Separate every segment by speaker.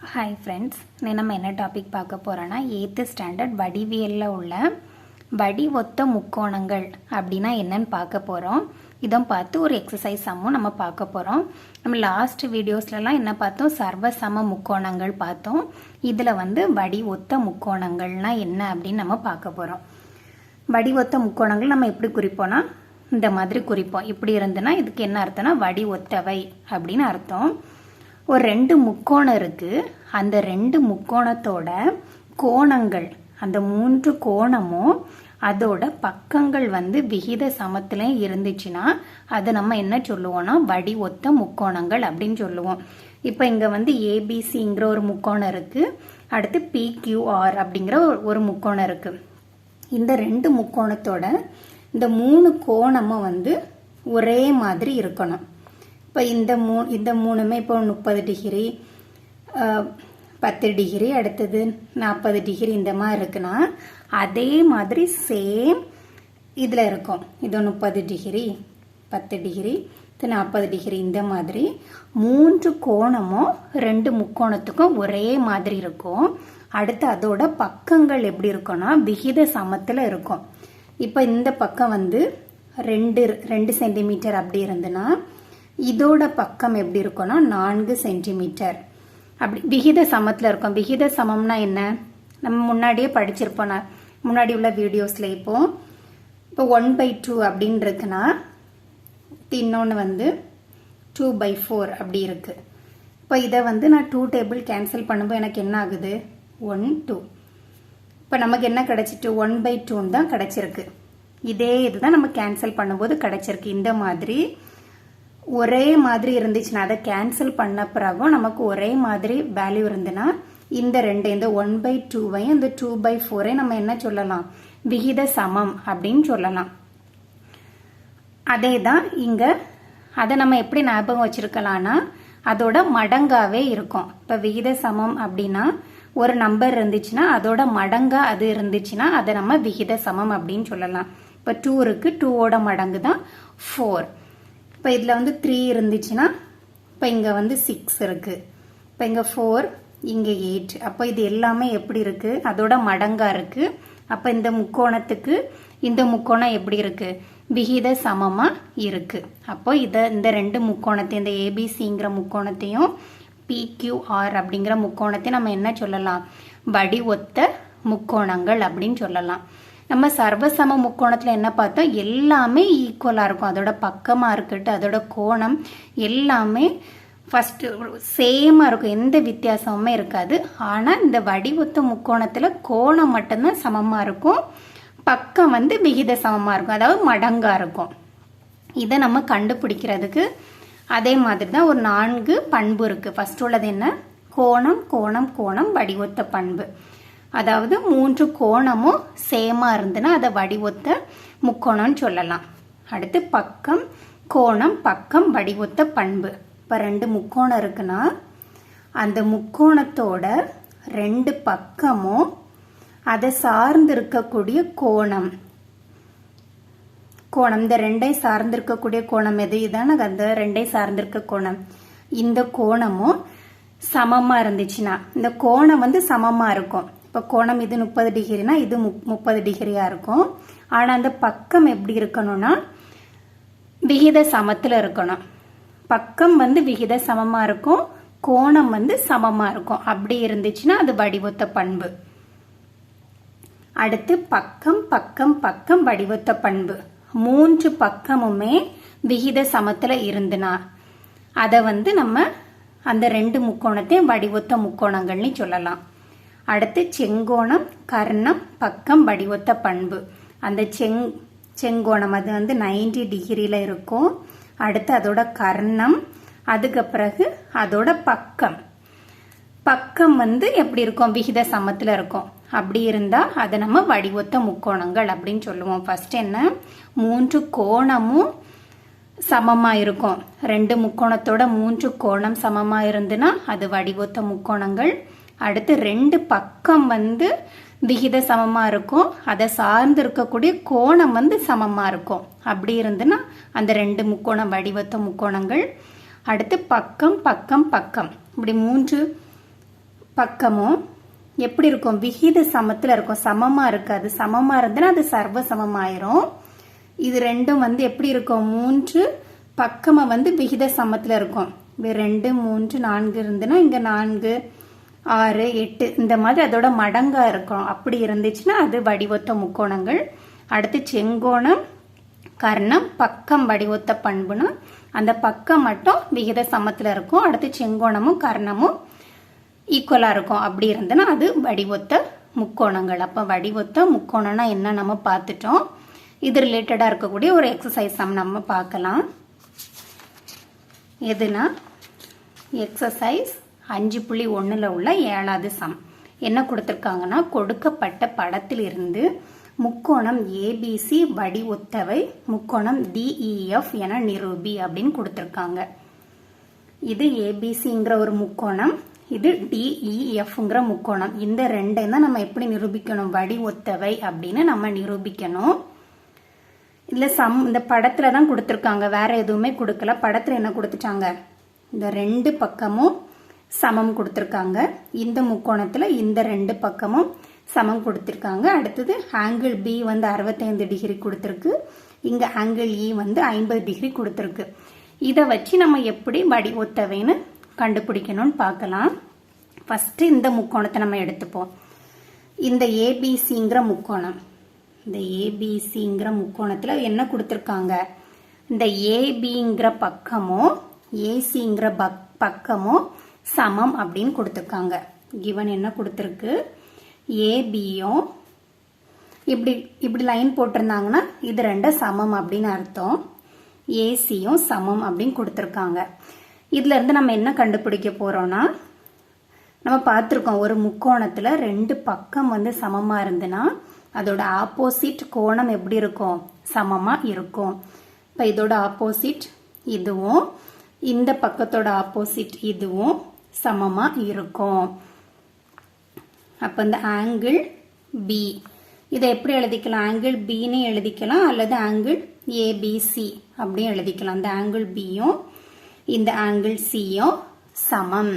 Speaker 1: Hi friends, நம்ம என்ன topic பார்க்க போகிறோன்னா 8th ஸ்டாண்டர்ட் வடிவியலில் உள்ள வடி ஒத்த முக்கோணங்கள் அப்படின்னா என்னன்னு பார்க்க போகிறோம். இதை பார்த்து ஒரு எக்ஸசைஸ் சம்மும் நம்ம பார்க்க போகிறோம். நம்ம லாஸ்ட் வீடியோஸ்லலாம் என்ன பார்த்தோம், சர்வசம முக்கோணங்கள் பார்த்தோம். இதில் வடி ஒத்த முக்கோணங்கள்னா என்ன அப்படின்னு நம்ம பார்க்க போகிறோம். வடி ஒத்த முக்கோணங்கள் நம்ம எப்படி குறிப்போம்னா இந்த மாதிரி குறிப்போம். இப்படி இருந்துன்னா இதுக்கு என்ன அர்த்தம்னா வடி ஒத்தவை அப்படின்னு அர்த்தம். ஒரு 2 முக்கோணம் இருக்கு. அந்த 2 முக்கோணத்தோட கோணங்கள், அந்த 3 கோணமும் அதோட பக்கங்கள் விகித சமத்துல இருந்துச்சுன்னா அதை நம்ம என்ன சொல்லுவோம்னா வடி ஒத்த முக்கோணங்கள் அப்படின்னு சொல்லுவோம். இப்போ இங்க ஏபிசிங்கிற ஒரு முக்கோணம் இருக்கு. அடுத்து PQR அப்படிங்கிற ஒரு முக்கோணம் இருக்கு. இந்த 2 முக்கோணத்தோட இந்த 3 கோணமும் ஒரே மாதிரி இருக்கணும். இப்போ இந்த மூணுமே இப்போ 30 டிகிரி, 10 டிகிரி, அடுத்தது 40 டிகிரி இந்த மாதிரி இருக்குன்னா அதே மாதிரி சேம் இதில் இருக்கும். இது 30 டிகிரி, 10 டிகிரி, 40 டிகிரி, இந்த மாதிரி 3 கோணமும் 2 முக்கோணத்துக்கும் ஒரே மாதிரி இருக்கும். அடுத்து அதோட பக்கங்கள் எப்படி இருக்கும்னா விகித சமத்தில் இருக்கும். இப்போ இந்த பக்கம் 2 சென்டிமீட்டர் அப்படி இருந்துன்னா இதோட பக்கம் எப்படி இருக்கும்னா 4 சென்டிமீட்டர் அப்படி விகித சமத்தில் இருக்கும். விகித சமம்னா என்ன நம்ம முன்னாடியே படிச்சிருப்போம். முன்னாடி உள்ள வீடியோஸில் இப்போ 1/2 அப்படின்னு இருக்குன்னா இன்னொன்று 2/4 அப்படி இருக்கு. இப்போ இதை நான் 2 டேபிள் கேன்சல் பண்ணும்போது எனக்கு என்ன ஆகுது, 1 2. இப்போ நமக்கு என்ன கிடைச்சிட்டு 1/2 தான் கிடைச்சிருக்கு. இதே இதுதான் நம்ம கேன்சல் பண்ணும்போது கிடைச்சிருக்கு. இந்த மாதிரி ஒரே மாதிரி இருந்துச்சுன்னா அதை கேன்சல் பண்ண பிறகும் நமக்கு ஒரே மாதிரி வேல்யூ இருந்துன்னா இந்த 1/2வையும் இந்த 2/4 நம்ம என்ன சொல்லலாம், விகித சமம் அப்படின்னு சொல்லலாம். அதே தான் இங்க அதை நம்ம எப்படி ஞாபகம் வச்சிருக்கலாம்னா அதோட மடங்காவே இருக்கும். இப்போ விகித சமம் அப்படின்னா ஒரு நம்பர் இருந்துச்சுன்னா அதோட மடங்கா அது இருந்துச்சுன்னா அதை நம்ம விகித சமம் அப்படின்னு சொல்லலாம். இப்போ 2 இருக்கு, 2ஓட மடங்கு தான் 4. இப்போ இதில் 3 இருந்துச்சுன்னா இப்போ இங்கே 6 இருக்கு. இப்போ இங்கே 4, இங்கே 8. அப்போ இது எல்லாமே எப்படி இருக்கு, அதோட மடங்கா இருக்கு. அப்போ இந்த முக்கோணத்துக்கு இந்த முக்கோணம் எப்படி இருக்கு, விகித சமமா இருக்கு. அப்போ இந்த 2 முக்கோணத்தையும், இந்த ஏபிசிங்கிற முக்கோணத்தையும் PQR அப்படிங்கிற முக்கோணத்தையும் நம்ம என்ன சொல்லலாம், வடி ஒத்த முக்கோணங்கள் அப்படின்னு சொல்லலாம். நம்ம சர்வசம முக்கோணத்துல என்ன பார்த்தோம், எல்லாமே ஈக்குவலா இருக்கும். அதோட பக்கமா இருக்கட்டும், அதோட கோணம் எல்லாமே ஃபர்ஸ்ட் சேமா இருக்கும், எந்த வித்தியாசமுமே இருக்காது. ஆனா இந்த வடிவொத்த முக்கோணத்துல கோணம் மட்டும்தான் சமமா இருக்கும், பக்கம் விகித சமமா இருக்கும், அதாவது மடங்கா இருக்கும். இதை நம்ம கண்டுபிடிக்கிறதுக்கு அதே மாதிரி தான் ஒரு 4 பண்பு இருக்கு. ஃபர்ஸ்ட் உள்ளது என்ன, கோணம் கோணம் கோணம் வடிவொத்த பண்பு. அதாவது 3 கோணமும் சேமா இருந்துன்னா அதை வடிவொத்த முக்கோணம்னு சொல்லலாம். அடுத்து பக்கம் கோணம் பக்கம் வடிவொத்த பண்பு. இப்போ 2 முக்கோணம் இருக்குன்னா அந்த முக்கோணத்தோட 2 பக்கமும் அதை சார்ந்து இருக்கக்கூடிய கோணம், இந்த 2ஐ சார்ந்து இருக்கக்கூடிய கோணம் எது, இதான அந்த 2ஐ சார்ந்திருக்க கோணம். இந்த கோணமும் சமமா இருந்துச்சுன்னா இந்த கோணம் சமமா இருக்கும். இப்போ கோணம் இது 30 டிகிரினா இது 30 டிகிரியா இருக்கும். ஆனா அந்த பக்கம் எப்படி இருக்கணும்னா விகித சமத்துல இருக்கணும். பக்கம் விகித சமமா இருக்கும், கோணம் சமமா இருக்கும். அப்படி இருந்துச்சுன்னா அது வடிவொத்த பண்பு. அடுத்து பக்கம் பக்கம் பக்கம் வடிவொத்த பண்பு. 3 பக்கமுமே விகித சமத்துல இருந்துனா அதை நம்ம அந்த 2 முக்கோணத்தையும் வடிவொத்த முக்கோணங்கள்னு சொல்லலாம். அடுத்து செங்கோணம் கர்ணம் பக்கம் வடிவொத்த பண்பு. அந்த செங்கோணம் அது 90 டிகிரியில இருக்கும். அடுத்து அதோட கர்ணம், அதுக்கு பிறகு அதோட பக்கம் எப்படி இருக்கும், விகித சமத்துல இருக்கும். அப்படி இருந்தா அதை நம்ம வடிவொத்த முக்கோணங்கள் அப்படின்னு சொல்லுவோம். ஃபர்ஸ்ட் என்ன, 3 கோணமும் சமமா இருக்கும். 2 முக்கோணத்தோட 3 கோணம் சமமா இருந்துன்னா அது வடிவொத்த முக்கோணங்கள். அடுத்து 2 பக்கம் விகித சமமா இருக்கும், அதை சார்ந்து இருக்கக்கூடிய கோணம் சமமா இருக்கும். அப்படி இருந்துன்னா அந்த 2 முக்கோணம் வடிவொத்த முக்கோணங்கள். அடுத்து பக்கம் பக்கம் பக்கம் இப்படி 3 பக்கமும் எப்படி இருக்கும், விகித சமத்துல இருக்கும், சமமா இருக்காது. சமமா இருந்ததுன்னா அது சர்வ சமமாயிரும். இது ரெண்டும் வந்து எப்படி இருக்கும், 3 பக்கமா வந்து விகித சமத்துல இருக்கும். 2 3 4 இருந்துன்னா இங்க 4 6 8 இந்த மாதிரி அதோட மடங்கா இருக்கும். அப்படி இருந்துச்சுன்னா அது வடிவொத்த முக்கோணங்கள். அடுத்து செங்கோணம் கர்ணம் பக்கம் வடிவொத்த பண்புனா அந்த பக்கம் மட்டும் விகித சமத்துல இருக்கும். அடுத்து செங்கோணமும் கர்ணமும் ஈக்குவலா இருக்கும். அப்படி இருந்ததுன்னா அது வடிவொத்த முக்கோணங்கள். அப்ப வடிவொத்த முக்கோணம்னா என்ன நம்ம பார்த்துட்டோம். இது ரிலேட்டடா இருக்கக்கூடிய ஒரு எக்ஸசைஸ் நம்ம பார்க்கலாம். எதுனா எக்ஸசைஸ் 5.1ல உள்ள 7வது சம். என்ன கொடுத்திருக்காங்கன்னா, கொடுக்கப்பட்ட படத்தில் இருந்து முக்கோணம் ஏபிசி வடிவொத்தவை முக்கோணம் டிஇஎஃப் என நிரூபி அப்படின்னு கொடுத்திருக்காங்க. இது ஏபிசிங்கிற ஒரு முக்கோணம், இது டிஇஎஃப்ங்கிற முக்கோணம். இந்த ரெண்டையும் தான் நம்ம எப்படி நிரூபிக்கணும், வடிவொத்தவை அப்படின்னு நம்ம நிரூபிக்கணும். இல்ல இந்த படத்துல தான் கொடுத்திருக்காங்க, வேற எதுவுமே கொடுக்கல. படத்துல என்ன கொடுத்துட்டாங்க, இந்த 2 பக்கமும் சமம் கொடுத்திருக்காங்க. இந்த முக்கோணத்துல இந்த 2 பக்கமும் சமம் கொடுத்திருக்காங்க. அடுத்தது ஆங்கிள் பி வந்து 65 டிகிரி கொடுத்திருக்கு. இங்க ஆங்கிள் இ வந்து 50 டிகிரி கொடுத்திருக்கு. இதை வச்சு நம்ம எப்படி வடிவொத்தவைன்னு கண்டுபிடிக்கணும்னு பார்க்கலாம். ஃபர்ஸ்ட் இந்த முக்கோணத்தை நம்ம எடுத்துப்போம். இந்த ஏபிசிங்கிற முக்கோணம், இந்த ஏபிசிங்கிற முக்கோணத்துல என்ன கொடுத்திருக்காங்க, இந்த ஏபிங்கிற பக்கமும் ஏசிங்கிற பக்கமும் சமம் அப்படின்னு கொடுத்திருக்காங்க. கிவன் என்ன கொடுத்திருக்கு, ஏபியும் இப்படி லைன் போட்டிருந்தாங்கன்னா இது ரெண்டும் சமம் அப்படின்னு அர்த்தம். ஏசியும் சமம் அப்படின்னு கொடுத்திருக்காங்க. இதுல இருந்து நம்ம என்ன கண்டுபிடிக்க போறோம்னா, நம்ம பார்த்திருக்கோம் ஒரு முக்கோணத்துல 2 பக்கம் வந்து சமமா இருந்துன்னா அதோட ஆப்போசிட் கோணம் எப்படி இருக்கும், சமமா இருக்கும். இப்ப இதோட ஆப்போசிட் இதுவும் இந்த பக்கத்தோட ஆப்போசிட் இதுவும் சமமா இருக்கும். அப்ப இந்த ஆங்கிள் பி இதை எப்படி எழுதிக்கலாம், ஆங்கிள் பின்னு எழுதிக்கலாம் அல்லது ஆங்கிள் ஏபிசி அப்படின்னு எழுதிக்கலாம். இந்த ஆங்கிள் பியும் இந்த ஆங்கிள் சியும் சமம்.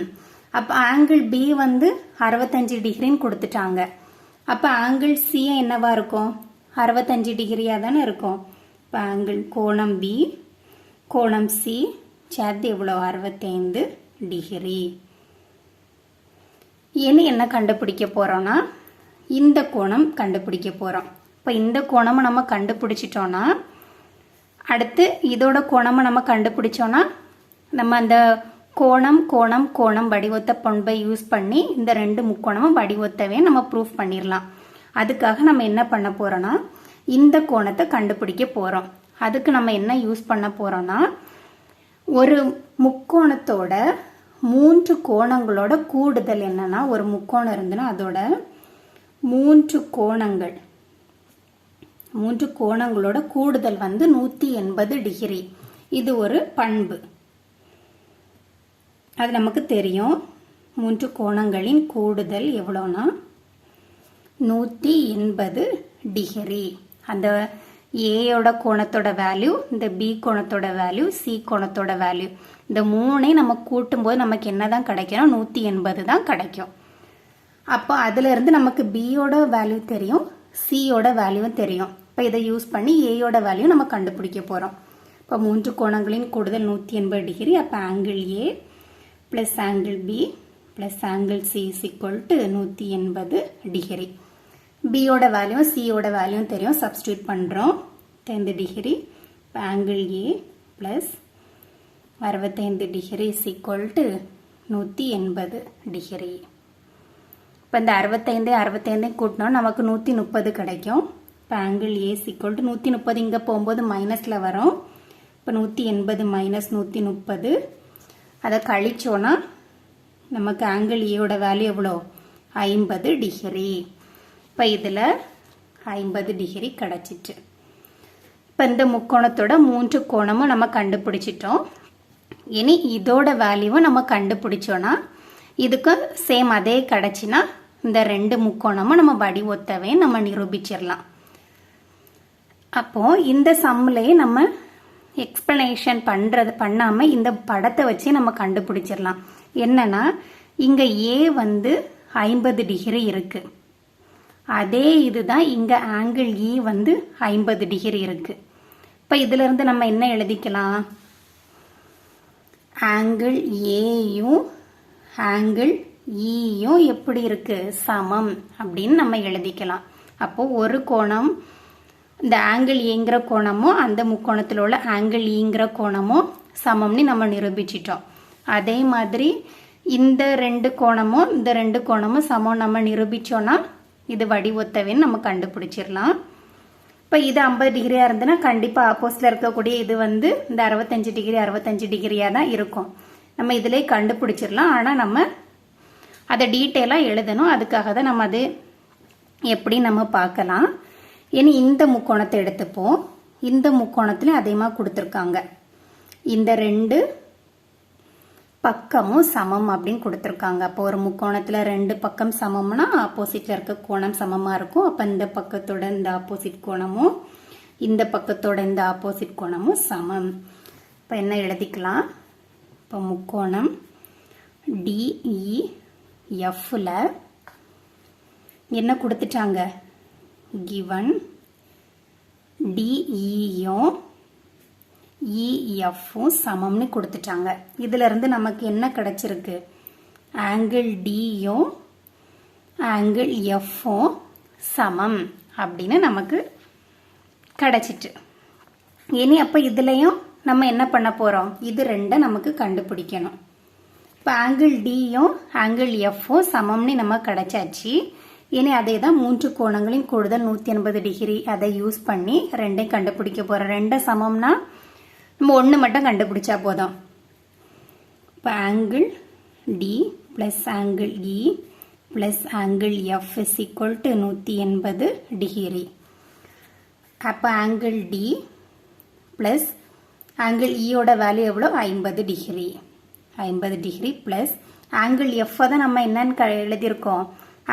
Speaker 1: அப்ப ஆங்கிள் பி வந்து 65 டிகிரின்னு கொடுத்துட்டாங்க. அப்ப ஆங்கிள் சி என்னவா இருக்கும், 65 டிகிரியா தானே இருக்கும். இப்ப ஆங்கிள் கோணம் பி கோணம் சி சேர்த்து எவ்வளவு, 65 டிகிரி. இனி என்ன கண்டுபிடிக்க போறோம்னா, இந்த கோணம் கண்டுபிடிக்க போறோம். இப்ப இந்த கோணமும் நம்ம கண்டுபிடிச்சிட்டோம்னா அடுத்து இதோட கோணமும் நம்ம கண்டுபிடிச்சோம்னா நம்ம அந்த கோணம் கோணம் கோணம் வடிவொத்த பண்பை யூஸ் பண்ணி இந்த 2 முக்கோணமும் வடிவொத்தவே நம்ம ப்ரூஃப் பண்ணிடலாம். அதுக்காக நம்ம என்ன பண்ண போறோம்னா, இந்த கோணத்தை கண்டுபிடிக்க போறோம். அதுக்கு நம்ம என்ன யூஸ் பண்ண போறோம்னா, ஒரு முக்கோணத்தோட 3 கோணங்களோட கூடுதல் என்னன்னா, ஒரு முக்கோணம் இருந்துன்னா அதோட 3 கோணங்களோட கூடுதல் வந்து 180 டிகிரி. இது ஒரு பண்பு, அது நமக்கு தெரியும். 3 கோணங்களின் கூடுதல் எவ்வளோனா 180 டிகிரி. அந்த ஏயோட கோணத்தோட வேல்யூ, இந்த பி கோணத்தோட வேல்யூ, சி கோணத்தோட வேல்யூ, இந்த 3ஐ நம்ம கூட்டும்போது நமக்கு என்னதான் கிடைக்கும், 180 தான் கிடைக்கும். அப்போ அதுல இருந்து நமக்கு பியோட வேல்யூ தெரியும், சியோட வேல்யூவும் தெரியும். இப்போ இதை யூஸ் பண்ணி ஏயோட வேல்யூ நம்ம கண்டுபிடிக்க போறோம். இப்போ 3 கோணங்களின் கூடுதல் 180 டிகிரி. அப்போ angle A plus angle B plus angle C is equal to 180 degree. பியோட வேல்யூ சியோட வேல்யூ தெரியும், சப்ஸ்டியூட் பண்றோம். 10 degree. Angle A plus 65 degree is equal to 180 degree. இப்போ இந்த 65 கூட்டினோம் நமக்கு 130 கிடைக்கும். இப்போ angle A is equal to 130 இங்கே போகும்போது மைனஸ்ல வரும். இப்போ 180 மைனஸ் 130 அதை கழிச்சோன்னா நமக்கு ஆங்கிள் ஏயோட வேல்யூ எவ்வளோ, 50 டிகிரி. இப்போ இதில் 50 டிகிரி கிடைச்சிட்டு. இப்போ இந்த முக்கோணத்தோட 3 கோணமும் நம்ம கண்டுபிடிச்சிட்டோம். இனி இதோட வேல்யூவை நம்ம கண்டுபிடிச்சோன்னா இதுக்கு சேம் அதே கிடைச்சினா இந்த 2 முக்கோணமும் நம்ம வடிவொத்தவே நம்ம நிரூபிச்சிடலாம். அப்போ இந்த சம்மிலேயே நம்ம எக்ஸ்பிளனேஷன் பண்ணாம இந்த படத்தை வச்சு நம்ம கண்டுபிடிச்சிடலாம். என்னன்னா, இங்கே ஏ வந்து 50 டிகிரி இருக்கு. அதே இதுதான் இங்கே ஆங்கிள் இ வந்து 50 டிகிரி இருக்கு. இப்போ இதிலிருந்து நம்ம என்ன எழுதிக்கலாம்? ஆங்கிள் ஏயும் ஆங்கிள் ஈயும் எப்படி இருக்கு? சமம் அப்படின்னு நம்ம எழுதிக்கலாம். அப்போ ஒரு கோணம் இந்த ஆங்கிள் ஏங்கிற கோணமும் அந்த முக்கோணத்தில் உள்ள ஆங்கிள் ஈங்கிற கோணமும் சமம்னு நம்ம நிரூபிச்சிட்டோம். அதே மாதிரி இந்த ரெண்டு கோணமும் சமம் நம்ம நிரூபிச்சோம்னா இது வடிவொத்தவைன்னு நம்ம கண்டுபிடிச்சிடலாம். இப்போ இது 50 டிகிரியாக இருந்ததுன்னா கண்டிப்பாக ஆப்போசிட்டில் இருக்கக்கூடிய இது வந்து இந்த 65 டிகிரியாக தான் இருக்கும். நம்ம இதிலே கண்டுபிடிச்சிடலாம். ஆனால் நம்ம அதை டீட்டெயிலாக எழுதணும். அதுக்காக தான் நம்ம அது எப்படி நம்ம பார்க்கலாம். இனி இந்த முக்கோணத்தை எடுத்துப்போம். இந்த முக்கோணத்துலையும் அதிகமாக கொடுத்துருக்காங்க. இந்த ரெண்டு பக்கமும் சமம் அப்படின்னு கொடுத்துருக்காங்க. அப்போ ஒரு முக்கோணத்தில் ரெண்டு பக்கம் சமம்னா ஆப்போசிட்டில் இருக்க கோணம் சமமாக இருக்கும். அப்போ இந்த பக்கத்தோட இந்த ஆப்போசிட் கோணமும் இந்த பக்கத்தோட இந்த ஆப்போசிட் கோணமும் சமம். இப்போ என்ன எழுதிக்கலாம்? இப்போ முக்கோணம் DEFல என்ன கொடுத்துட்டாங்க? given DEயும் EFும் சமம்னு கொடுத்துட்டாங்க. இதுல இருந்து நமக்கு என்ன கிடைச்சிருக்கு? ஆங்கிள் Dயும் ஆங்கிள் Fும் சமம் அப்படின்னு நமக்கு கிடைச்சிட்டு. இனி அப்ப இதுலயும் நம்ம என்ன பண்ண போறோம்? இது ரெண்டை நமக்கு கண்டுபிடிக்கணும். இப்போ ஆங்கிள் Dயும் ஆங்கிள் Fும் சமம்னு நம்ம கிடைச்சாச்சு. இனி அதே தான் மூன்று கோணங்களையும் கூடுதல் 180 டிகிரி அதை யூஸ் பண்ணி ரெண்டையும் கண்டுபிடிக்க போறோம். ரெண்டை சமம்னா நம்ம ஒன்று மட்டும் கண்டுபிடிச்சா போதும். இப்போ angle D plus angle E plus angle F is equal to 180 degree. அப்போ ஆங்கிள் டி பிளஸ் ஆங்கிள் இயோட வேல்யூ எவ்வளோ? 50 டிகிரி. 50 டிகிரி பிளஸ் ஆங்கிள் எஃப்பை தான் நம்ம என்னன்னு எழுதியிருக்கோம்?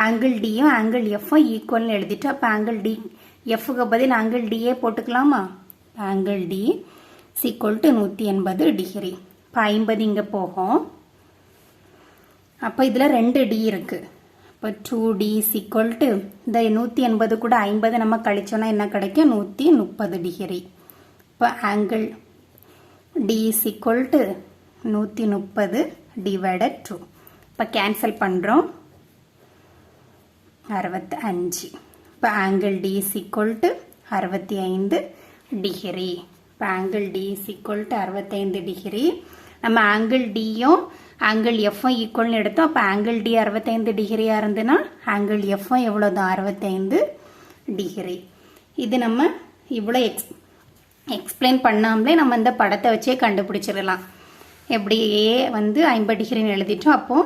Speaker 1: ஆங்கிள் டியும் ஆங்கிள் எஃப்பும் ஈக்குவல்னு எழுதிட்டு அப்போ ஆங்கிள் டி எஃப்க்கு பதில் ஆங்கிள் டியே போட்டுக்கலாமா? Angle D equal to 180 degree. இப்போ 50 இங்கே போகும். அப்போ இதில் 2 டி இருக்கு. இப்போ 2D ஈக்குவல் டு இந்த 180 கூட 50 நம்ம கழிச்சோன்னா என்ன கிடைக்கும்? 130 டிகிரி. இப்போ angle D equal to 130 divided 2. இப்போ கேன்சல் பண்ணுறோம். 65. இப்போ angle D equal to 65 degree. இப்போ angle D equal to 65 degree. நம்ம ஆங்கிள் டியும் ஆங்கிள் எஃப்பும் ஈக்குவல்னு எடுத்தோம். அப்போ ஆங்கிள் டி 65 டிகிரியாக இருந்துன்னா ஆங்கிள் எஃப்பும் எவ்வளோதான்? 65 டிகிரி. இது நம்ம இவ்வளோ எக்ஸ்பிளைன் பண்ணாமலே நம்ம இந்த படத்தை வச்சே கண்டுபிடிச்சிடலாம். எப்படி ஏ வந்து 50 டிகிரின்னு எழுதிட்டோம். அப்போ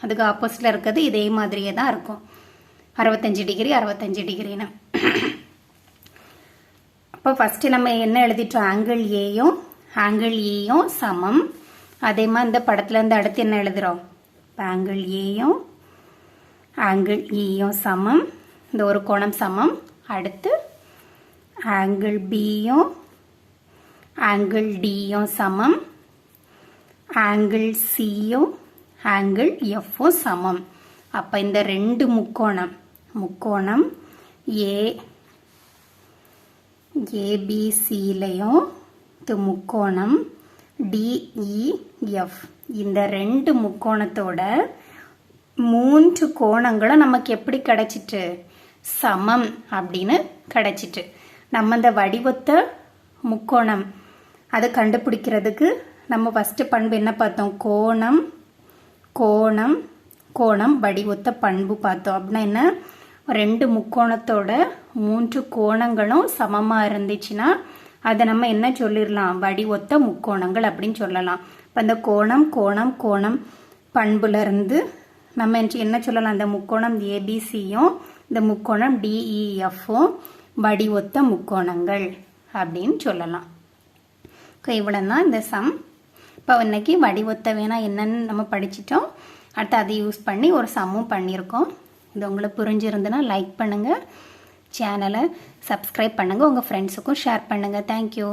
Speaker 1: அதுக்கு ஆப்போசிட்டில் இருக்கிறது இதே மாதிரியே தான் இருக்கும். 65 டிகிரி 65 டிகிரின்னு. அப்போ ஃபஸ்ட்டு நம்ம என்ன எழுதிட்டோம்? ஆங்கிள் ஏயும் ஆங்கிள் ஈயும் சமம். அதே மாதிரி இந்த படத்துல இருந்து அடுத்து என்ன எழுதுறோம்? ஆங்கிள் ஏயும் ஆங்கிள் ஈயும் சமம். இந்த ஒரு கோணம் சமம். அடுத்து ஆங்கிள் பியும் ஆங்கிள் டியும் சமம். ஆங்கிள் சியும் ஆங்கிள் எஃப்பும் சமம். அப்போ இந்த ரெண்டு முக்கோணம் ஏபிசிலையும் முக்கோணம் DEF இந்த ரெண்டு முக்கோணத்தோட மூன்று கோணங்களும் நமக்கு எப்படி கிடைச்சிட்டு? சமம் அப்படின்னு கிடைச்சிட்டு. நம்ம இந்த வடிவொத்த முக்கோணம் அதை கண்டுபிடிக்கிறதுக்கு நம்ம ஃபர்ஸ்ட் பண்பு என்ன பார்த்தோம்? கோணம் கோணம் கோணம் வடிவொத்த பண்பு பார்த்தோம். அப்படின்னா என்ன? ரெண்டு முக்கோணத்தோட மூன்று கோணங்களும் சமமாக இருந்துச்சுன்னா அதை நம்ம என்ன சொல்லிடலாம்? வடிவொத்த முக்கோணங்கள் அப்படின்னு சொல்லலாம். இப்போ அந்த கோணம் கோணம் கோணம் பண்புல இருந்து நம்ம என்ன சொல்லலாம்? அந்த முக்கோணம் ஏபிசியும் இந்த முக்கோணம் DEFும் வடிவொத்த முக்கோணங்கள் அப்படின்னு சொல்லலாம். இவ்வளோதான் இந்த சம். இப்போ இன்னைக்கு வடிவொத்த வேணா என்னன்னு நம்ம படிச்சிட்டோம். அடுத்து அதை யூஸ் பண்ணி ஒரு சம்மும் பண்ணியிருக்கோம். இது உங்களுக்கு புரிஞ்சிருந்துன்னா லைக் பண்ணுங்கள், சேனலை சப்ஸ்கிரைப் பண்ணுங்கள், உங்கள் ஃப்ரெண்ட்ஸுக்கும் ஷேர் பண்ணுங்கள். தேங்க்யூ.